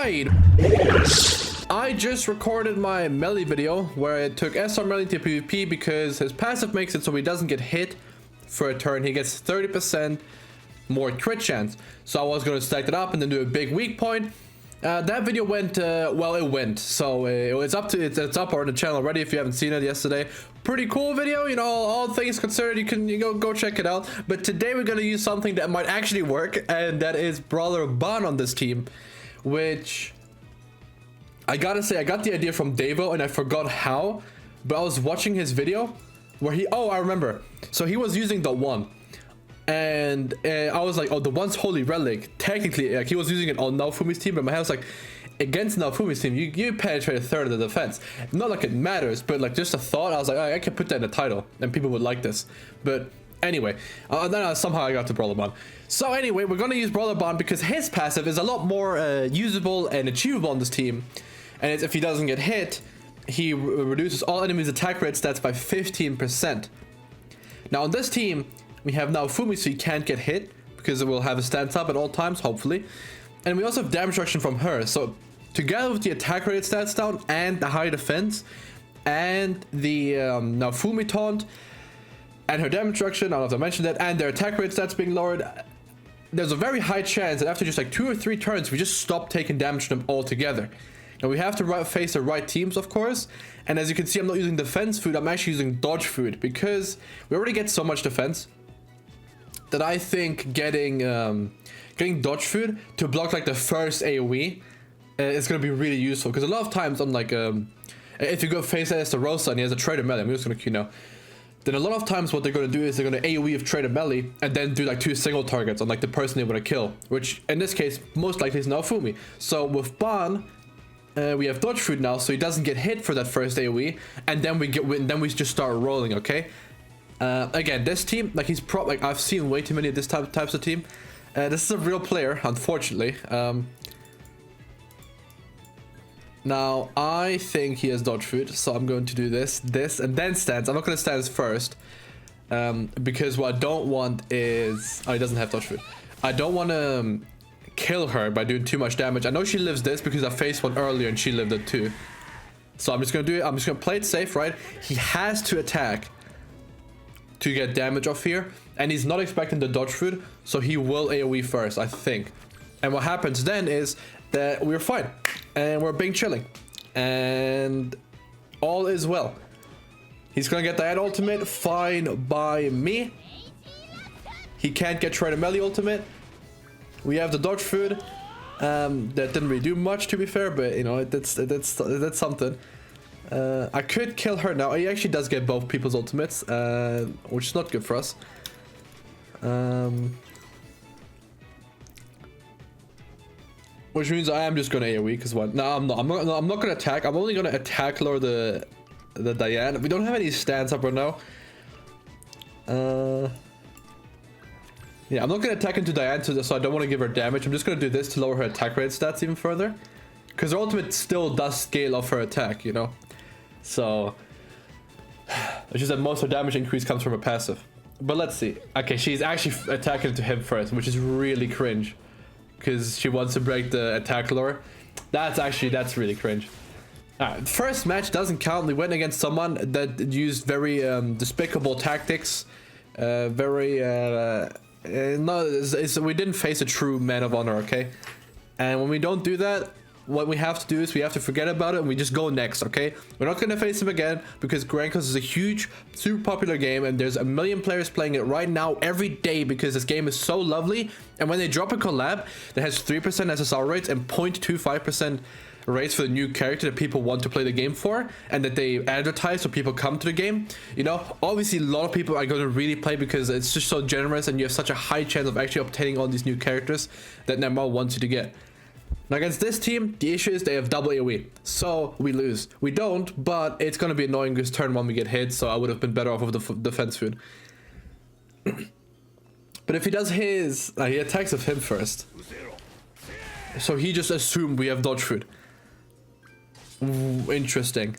Alright, I just recorded my melee video where it took SR melee to PvP because his passive makes it so he doesn't get hit for a turn. He gets 30% more crit chance. So I was going to stack that up and then do a big weak point. That video went, well, it went. So it's up on the channel already if you haven't seen it yesterday. Pretty cool video, you know, all things considered, you can go check it out. But today we're going to use something that might actually work, and that is Brawler Ban on this team, which I gotta say, I got the idea from Davo and I forgot how, but I was watching his video where I remember. So he was using the one. And I was like, oh, the one's Holy Relic. Technically, like, he was using it on Naofumi's team, but my head was like, against Naofumi's team, you penetrate a third of the defense. Not like it matters, but like just a thought. I was like, oh, I can put that in the title, and people would like this. But anyway, then somehow I got to Brawler Ban. So anyway, we're gonna use Brawler Ban because his passive is a lot more usable and achievable on this team. And it's, if he doesn't get hit, he reduces all enemies' attack rate stats by 15%. Now on this team, we have Naofumi, so he can't get hit because it will have a stance up at all times, hopefully. And we also have damage reduction from her. So together with the attack rate stats down and the high defense and the Naofumi taunt and her damage reduction, I don't know if I mentioned that, and their attack rate stats being lowered, there's a very high chance that after just like 2 or 3 turns, we just stop taking damage to them altogether. Now we have to face the right teams, of course, and as you can see, I'm not using defense food, I'm actually using dodge food because we already get so much defense that I think getting dodge food to block like the first AoE is going to be really useful, because a lot of times on like if you go face as the Rosa and he has a traitor melee, I'm just going to queue now, then a lot of times what they're going to do is they're going to AoE of traitor melee and then do like 2 single targets on like the person they want to kill, which in this case most likely is Naofumi. So with Ban, we have dodge food now, so he doesn't get hit for that first AoE, and then we just start rolling. Okay. Again, this team, like like I've seen way too many of this types of team. This is a real player, unfortunately. Now I think he has dodge food, so I'm going to do this, and then stance. I'm not going to stance first, because what I don't want is, oh, he doesn't have dodge food. I don't want to kill her by doing too much damage. I know she lives this because I faced one earlier and she lived it too. So I'm just gonna do it. I'm just gonna play it safe, right? He has to attack to get damage off here, and he's not expecting the dodge food, so he will AoE first, I think. And what happens then is that we're fine and we're being chilling and all is well. He's gonna get that ultimate, fine by me. He can't get traitor melee ultimate. We have the dodge food. That didn't really do much, to be fair, but you know, that's something. I could kill her now. He actually does get both people's ultimates, which is not good for us. Which means I am just gonna AoE because what? No, I'm not. I'm not gonna attack. I'm only gonna attack lower the Diane. We don't have any stance up right now. Yeah, I'm not going to attack into Diane, so I don't want to give her damage. I'm just going to do this to lower her attack rate stats even further. Because her ultimate still does scale off her attack, you know? So it's just that most of her damage increase comes from her passive. But let's see. Okay, she's actually attacking to him first, which is really cringe. Because she wants to break the attack lower. That's really cringe. Alright, first match doesn't count. We went against someone that used very despicable tactics. We didn't face a true man of honor, okay? And when we don't do that, what we have to do is we have to forget about it and we just go next, okay? We're not going to face him again because Grankos is a huge, super popular game, and there's a million players playing it right now every day because this game is so lovely. And when they drop a collab that has 3% SSR rates and 0.25% rates for the new character that people want to play the game for, and that they advertise so people come to the game, you know, obviously a lot of people are going to really play because it's just so generous and you have such a high chance of actually obtaining all these new characters that Neymar wants you to get. Now against this team, the issue is they have double AoE, so we lose. We don't, but it's going to be annoying because turn 1 we get hit, so I would have been better off with the defense food. But if he does his, he attacks with him first, so he just assumed we have dodge food. Ooh, interesting.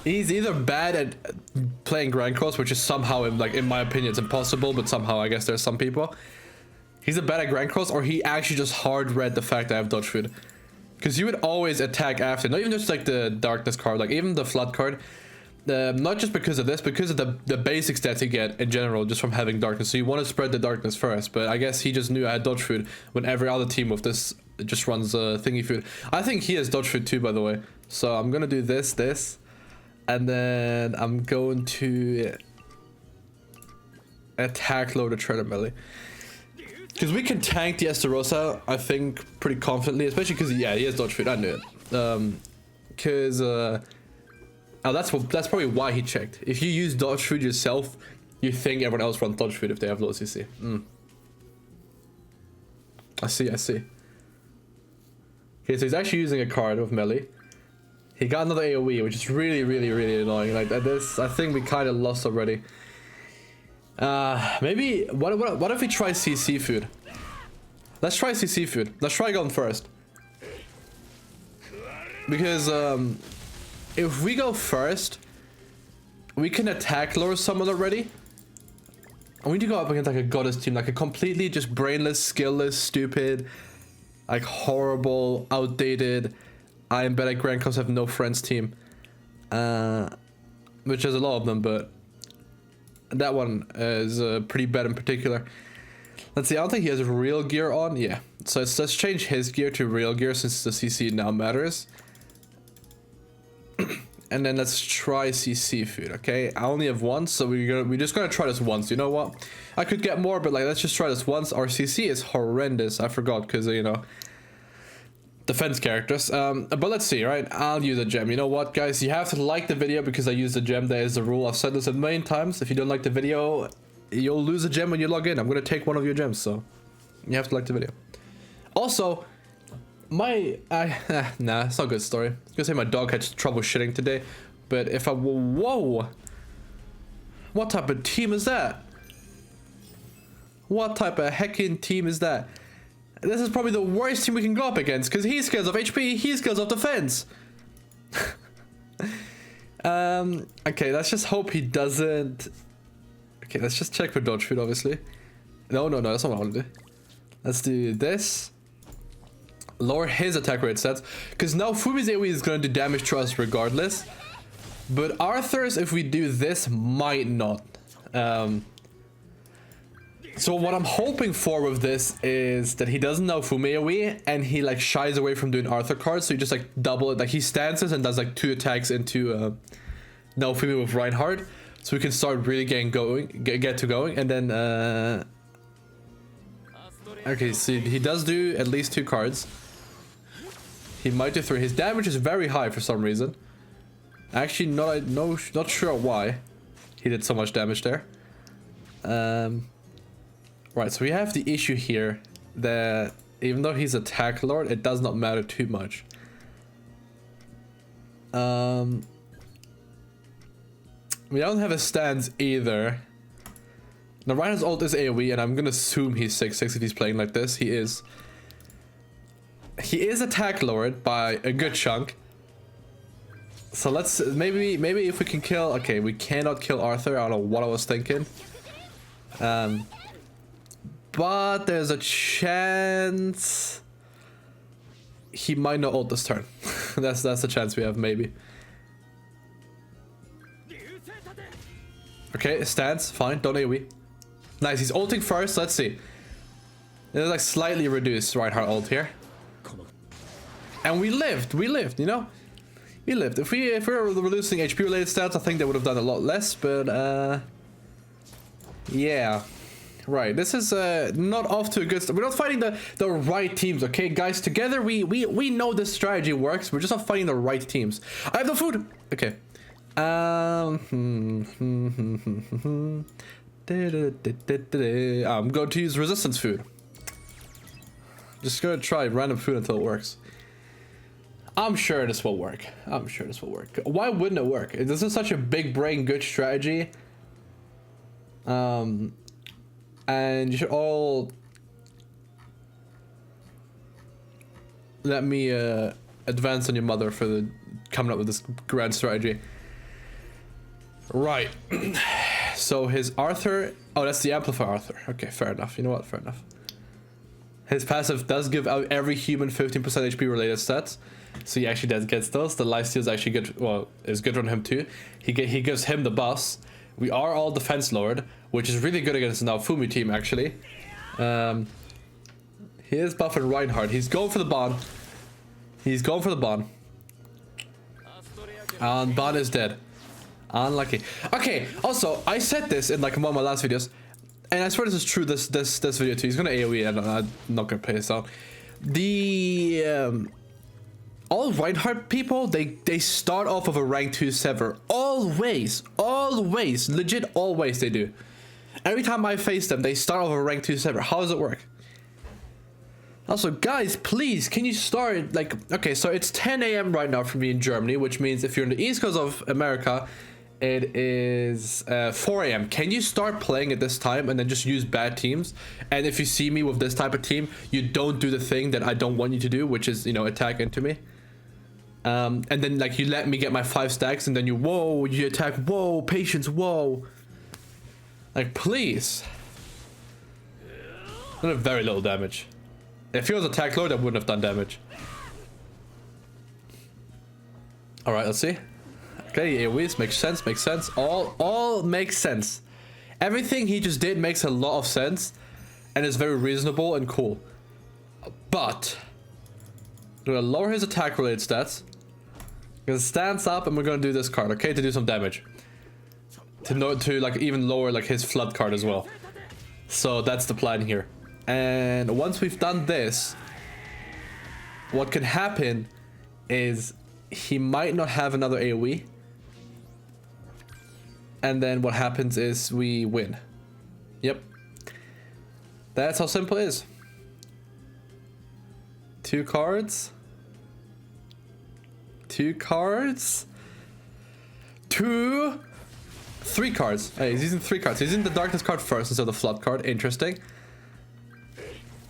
He's either bad at playing Grand Cross, which is somehow, in my opinion, it's impossible, but somehow I guess there's some people. He's a bad at Grand Cross, or he actually just hard read the fact that I have dodge food. Because you would always attack after, not even just like the darkness card, like even the flood card. Not just because of this, because of the basic stats you get in general just from having darkness. So you want to spread the darkness first, but I guess he just knew I had dodge food when every other team with this just runs thingy food. I think he has dodge food too, by the way. So I'm gonna do this, and then I'm going to attack load the Treader Melee. Because we can tank the Estarossa, I think, pretty confidently, especially because, yeah, he has dodge food. I knew it. Because, oh, that's probably why he checked. If you use dodge food yourself, you think everyone else runs dodge food if they have low CC. I see. Okay, so he's actually using a card with melee. He got another AoE, which is really annoying. Like this, I think we kind of lost already. Maybe what if we try CC food? Let's try CC food. Let's try going first. Because if we go first, we can attack lower someone already. And we need to go up against like a goddess team, like a completely just brainless, skillless, stupid, like horrible, outdated, I am bad at Grand Cross have no friends team. Which has a lot of them, but that one is pretty bad in particular. Let's see, I don't think he has real gear on. Yeah, so let's change his gear to real gear since the CC now matters. And then let's try CC food, okay? I only have one, so we're just gonna try this once. You know what? I could get more, but like let's just try this once. Our CC is horrendous. I forgot because you know, defense characters. But let's see, right? I'll use a gem. You know what, guys? You have to like the video because I use the gem. That is the rule. I've said this a million times. If you don't like the video, you'll lose a gem when you log in. I'm gonna take one of your gems, so you have to like the video. Also, nah, it's not a good story. I was gonna say my dog had trouble shitting today, but if I whoa, what type of team is that? What type of heckin' team is that? This is probably the worst team we can go up against because he scales off HP, he scales off defense. Okay, let's just hope he doesn't. Okay, let's just check for dodge food, obviously. No, that's not what I want to do. Let's do this. Lower his attack rate stats, because now Fumi's AoE is going to do damage to us regardless, but Arthur's, if we do this, might not. So what I'm hoping for with this is that he doesn't know Fumi AoE and he like shies away from doing Arthur cards, so he just like double it, like he stances and does like 2 attacks into no Fumi with Reinhardt, so we can start really getting going, get to going, and then okay, see, he does do at least 2 cards. He might do 3. His damage is very high for some reason. Actually, not sure why he did so much damage there. Right, so we have the issue here that even though he's attack lord, it does not matter too much. We don't have a stance either. Now Reinhardt's ult is AoE, and I'm gonna assume he's 6/6 if he's playing like this. He is. He is attack lord by a good chunk. So let's maybe if we can kill. Okay, we cannot kill Arthur. I don't know what I was thinking. But there's a chance he might not ult this turn. that's the chance we have, maybe. Okay, stance, fine, don't AoE. Nice, he's ulting first, let's see. It's like slightly reduced Reinhardt ult here. And we lived, you know? We lived. If we were reducing HP related stats, I think they would have done a lot less, but yeah. Right, this is not off to a good start. We're not fighting the right teams, okay, guys? Together, we know this strategy works. We're just not fighting the right teams. I have no food. Okay. I'm going to use resistance food. Just gonna try random food until it works. I'm sure this will work. Why wouldn't it work? This is such a big brain good strategy. And you should all let me advance on your mother for the coming up with this grand strategy. Right. So his Arthur. Oh, that's the amplifier Arthur. Okay, fair enough. You know what? Fair enough. His passive does give out every human 15% HP related stats. So he actually does get those. The lifesteal is actually good. Well, is good on him too. He gives him the buffs. We are all defense lowered, which is really good against the now Fumi team actually. He is buffing Reinhardt. He's going for the Bond. He's going for the Bond. And Bond is dead. Unlucky. Okay, also, I said this in like one of my last videos, and I swear this is true this video too. He's gonna AoE, and I'm not gonna play this out. The all Reinhardt people, they start off of a rank 2 server. Always, legit always they do. Every time I face them, they start off a rank 2 server. How does it work? Also, guys, please, can you start, like, okay, so it's 10 AM right now for me in Germany, which means if you're on the East Coast of America, it is 4 AM. Can you start playing at this time and then just use bad teams? And if you see me with this type of team, you don't do the thing that I don't want you to do, which is, you know, attack into me. And then, like, you let me get my 5 stacks, and then you, whoa, you attack, whoa, patience, whoa. Like, please. I did very little damage. If he was attack low, that wouldn't have done damage. Alright, let's see. Okay, AoEs makes sense. All makes sense. Everything he just did makes a lot of sense and is very reasonable and cool. But we're gonna lower his attack related stats. We're gonna stance up and we're gonna do this card, okay, to do some damage. To like even lower like his flood card as well. So that's the plan here. And once we've done this, what can happen is he might not have another AoE. And then what happens is we win. Yep. That's how simple it is. 2 cards. 2 cards. 3 cards. Hey, he's using 3 cards. He's using the darkness card first instead of the flood card. Interesting.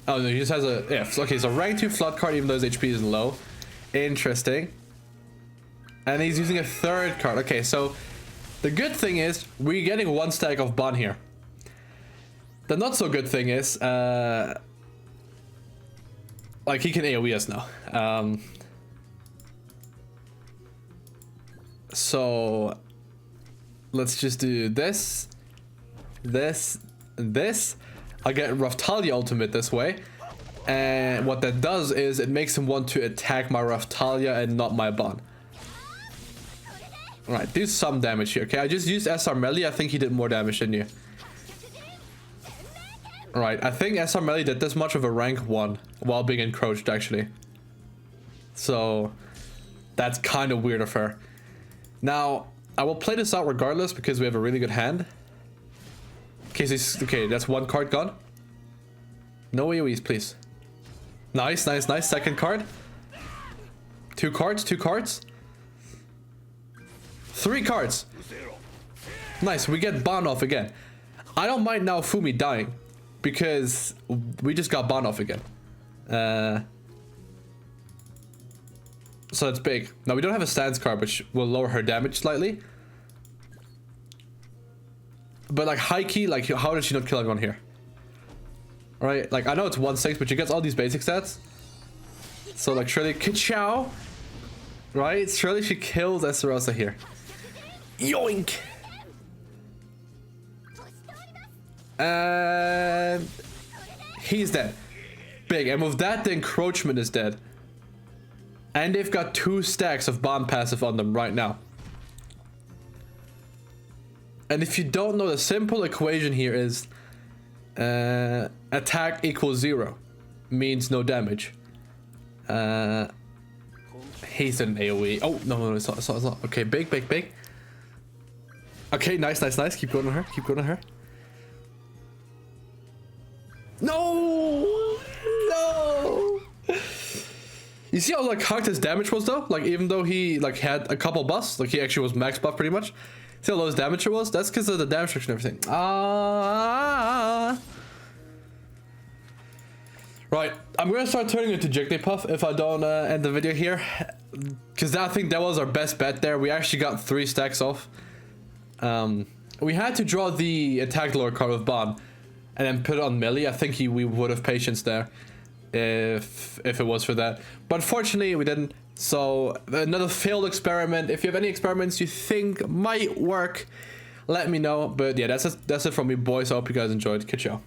Oh no, he just has a, yeah, okay, so rank 2 flood card even though his HP isn't low. Interesting. And he's using a 3rd card. Okay, so the good thing is we're getting 1 stack of Bon here. The not so good thing is like he can AoE us now. So let's just do this, this, and this. I get Raftalia ultimate this way, and what that does is it makes him want to attack my Raftalia and not my Bon. Alright, do some damage here, okay? I just used SR Melee. I think he did more damage than you. Alright, I think SR Melee did this much of a rank 1 while being encroached, actually. So that's kind of weird of her. Now, I will play this out regardless because we have a really good hand. Okay, that's 1 card gone. No AoEs, please. Nice. Second card. 2 cards. 3 cards. Nice, we get Bon off again. I don't mind now Fumi dying because we just got Bon off again. So it's big. Now we don't have a stance card, which will lower her damage slightly. But like high key, like how did she not kill everyone here? Alright, like I know it's 1/6, but she gets all these basic stats. So like surely Ka-chow. Right? Surely she kills Esterosa here. Yoink! And he's dead. Big. And with that, the encroachment is dead. And they've got 2 stacks of bomb passive on them right now. And if you don't know, the simple equation here is attack equals 0 means no damage. He's an AoE. Oh no, it's not. Okay, big. Okay, nice. Keep going on her. No. You see how like hard his damage was though? Like even though he like had a couple buffs, like he actually was max buff pretty much. See how low his damage it was? That's because of the damage restriction and everything. Right, I'm gonna start turning into Jigglypuff if I don't end the video here, because I think that was our best bet there. We actually got 3 stacks off. We had to draw the attack lower card with Bon and then put it on melee. I think we would have patience there. if it was for that. But fortunately we didn't. So another failed experiment. If you have any experiments you think might work, let me know. But yeah, that's it from me, boys. I hope you guys enjoyed. Catch y'all.